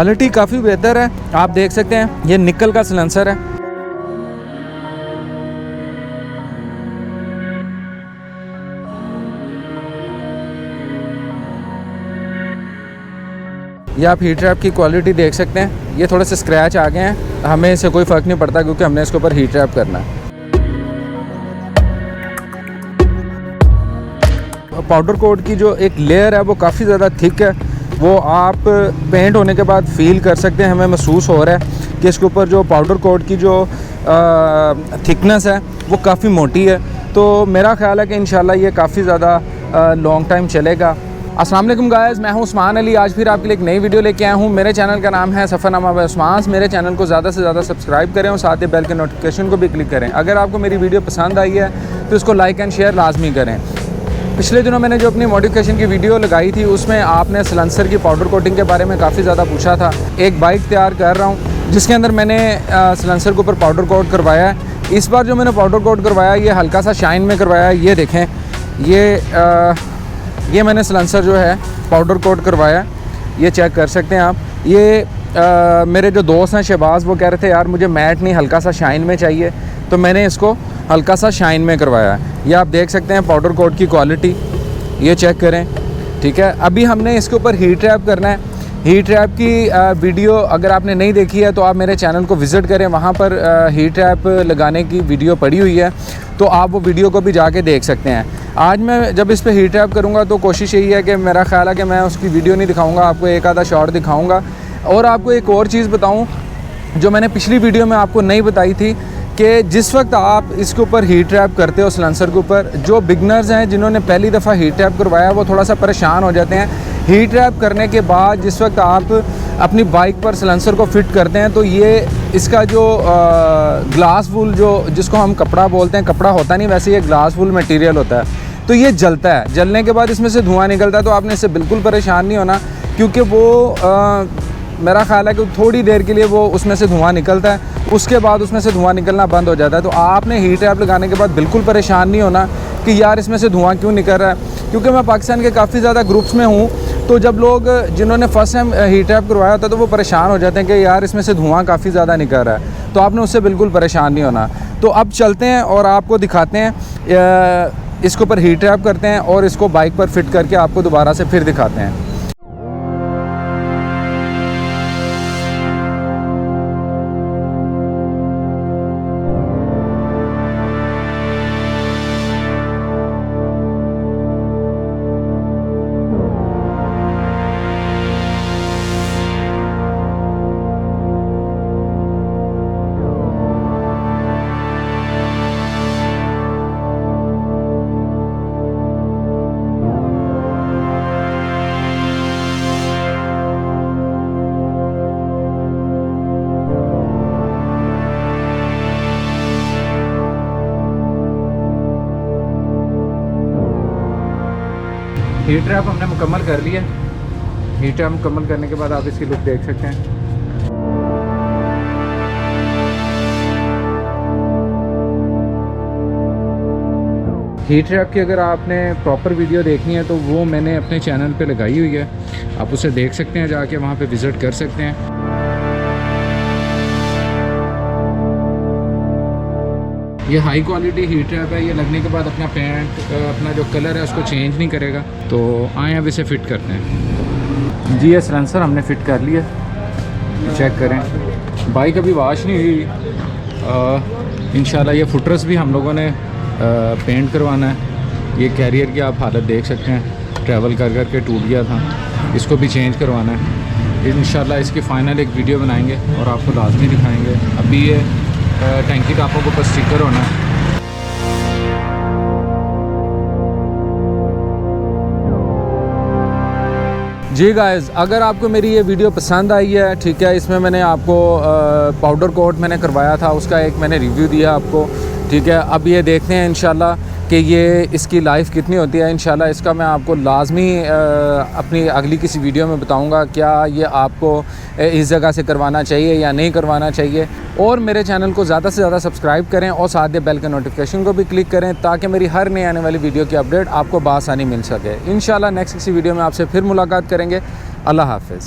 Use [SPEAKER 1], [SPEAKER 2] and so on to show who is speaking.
[SPEAKER 1] Quality काफ़ी बेहतर है, आप देख सकते हैं। ये निकल का सिलेंसर है। ये आप हीट रैप की क्वालिटी देख सकते हैं। ये थोड़े से स्क्रैच आ गए हैं, हमें इससे कोई फ़र्क नहीं पड़ता क्योंकि हमने इसके ऊपर हीट रैप करना है। पाउडर कोट की जो एक लेयर है वो काफ़ी ज़्यादा थिक है, वो आप पेंट होने के बाद फील कर सकते हैं। हमें महसूस हो रहा है कि इसके ऊपर जो पाउडर कोट की जो थिकनेस है वो काफ़ी मोटी है। तो मेरा ख्याल है कि इंशाल्लाह ये काफ़ी ज़्यादा लॉन्ग टाइम चलेगा। अस्सलाम वालेकुम गाइस, मैं हूं उस्मान अली। आज फिर आपके लिए एक नई वीडियो लेके आया हूं। मेरे चैनल का नाम है सफ़रनामा बाय उस्मान। मेरे चैनल को ज़्यादा से ज़्यादा सब्सक्राइब करें और साथ ही बेल के नोटिफिकेशन को भी क्लिक करें। अगर आपको मेरी वीडियो पसंद आई है तो इसको लाइक एंड शेयर लाजमी करें। पिछले दिनों मैंने जो अपनी मॉडिफिकेशन की वीडियो लगाई थी उसमें आपने सिलेंसर की पाउडर कोटिंग के बारे में काफ़ी ज़्यादा पूछा था। एक बाइक तैयार कर रहा हूँ जिसके अंदर मैंने सिलेंसर के ऊपर पाउडर कोट करवाया है। इस बार जो मैंने पाउडर कोट करवाया ये हल्का सा शाइन में करवाया है। ये देखें, ये मैंने सिलेंसर जो है पाउडर कोट करवाया, ये चेक कर सकते हैं आप। ये मेरे जो दोस्त हैं शहबाज, वो कह रहे थे यार मुझे मैट नहीं हल्का सा शाइन में चाहिए, तो मैंने इसको हल्का सा शाइन में करवाया है। ये आप देख सकते हैं पाउडर कोट की क्वालिटी, ये चेक करें, ठीक है। अभी हमने इसके ऊपर हीट रैप करना है। हीट रैप की वीडियो अगर आपने नहीं देखी है तो आप मेरे चैनल को विज़िट करें, वहाँ पर हीट रैप लगाने की वीडियो पड़ी हुई है, तो आप वो वीडियो को भी जाके देख सकते हैं। आज मैं जब इस पे हीट रैप करूँगा तो कोशिश यही है कि मेरा ख्याल है कि मैं उसकी वीडियो नहीं दिखाऊँगा, आपको एक आधा शॉट दिखाऊँगा। और आपको एक और चीज़ बताऊँ जो मैंने पिछली वीडियो में आपको नहीं बताई थी कि जिस वक्त आप इसके ऊपर हीट रैप करते हो सिलेंसर के ऊपर, जो बिगनर्स हैं जिन्होंने पहली दफ़ा हीट रैप करवाया वो थोड़ा सा परेशान हो जाते हैं। हीट रैप करने के बाद जिस वक्त आप अपनी बाइक पर सिलेंसर को फिट करते हैं तो ये इसका जो ग्लास वूल जो जिसको हम कपड़ा बोलते हैं, कपड़ा होता नहीं वैसे ये ग्लास वूल मटेरियल होता है, तो ये जलता है। जलने के बाद इसमें से धुआं निकलता है। तो आपने इससे बिल्कुल परेशान नहीं होना क्योंकि वो मेरा ख्याल है कि थोड़ी देर के लिए वो उसमें से धुआं निकलता है, उसके बाद उसमें से धुआं निकलना बंद हो जाता है। तो आपने हीट रैप लगाने के बाद बिल्कुल परेशान नहीं होना कि यार इसमें से धुआं क्यों निकल रहा है। क्योंकि मैं पाकिस्तान के काफ़ी ज़्यादा ग्रुप्स में हूँ, तो जब लोग जिन्होंने फर्स्ट टाइम हीट रैप करवाया होता है तो वो परेशान हो जाते हैं कि यार इसमें से धुआं काफ़ी ज़्यादा निकल रहा है। तो आपने उससे बिल्कुल परेशान नहीं होना। तो अब चलते हैं और आपको दिखाते हैं, इसके ऊपर हीट रैप करते हैं और इसको बाइक पर फिट करके आपको दोबारा से फिर दिखाते हैं। हीट रैप हमने मुकम्मल कर लिया। हीट रैप मुकम्मल करने के बाद आप इसकी लुक देख सकते हैं। हीट रैप की अगर आपने प्रॉपर वीडियो देखनी है तो वो मैंने अपने चैनल पे लगाई हुई है, आप उसे देख सकते हैं, जाके वहाँ पे विज़िट कर सकते हैं। ये हाई क्वालिटी हीट रैप है, ये लगने के बाद अपना पेंट अपना जो कलर है उसको चेंज नहीं करेगा। तो आए अब इसे फिट करते हैं। जी ये सिलेंसर हमने फ़िट कर लिया, चेक करें। बाइक अभी वॉश नहीं हुई। इंशाल्लाह ये फुटर्स भी हम लोगों ने पेंट करवाना है। ये कैरियर की आप हालत देख सकते हैं, ट्रैवल कर कर के टूट गया था, इसको भी चेंज करवाना है। इंशाल्लाह इसकी फ़ाइनल एक वीडियो बनाएंगे और आपको लाजमी दिखाएंगे। अभी ये टैंकी टापों के ऊपर स्टिकर होना है। जी गाइस, अगर आपको मेरी ये वीडियो पसंद आई है, ठीक है, इसमें मैंने आपको पाउडर कोट मैंने करवाया था, उसका एक मैंने रिव्यू दिया आपको, ठीक है। अब ये देखते हैं इंशाल्लाह कि ये इसकी लाइफ कितनी होती है। इंशाल्लाह इसका मैं आपको लाजमी अपनी अगली किसी वीडियो में बताऊंगा क्या ये आपको इस जगह से करवाना चाहिए या नहीं करवाना चाहिए। और मेरे चैनल को ज़्यादा से ज़्यादा सब्सक्राइब करें और साथ ही बेल के नोटिफिकेशन को भी क्लिक करें ताकि मेरी हर नई आने वाली वीडियो की अपडेट आपको बआसानी मिल सके। इंशाल्लाह नेक्स्ट किसी वीडियो में आपसे फिर मुलाकात करेंगे। अल्लाह हाफ़िज़।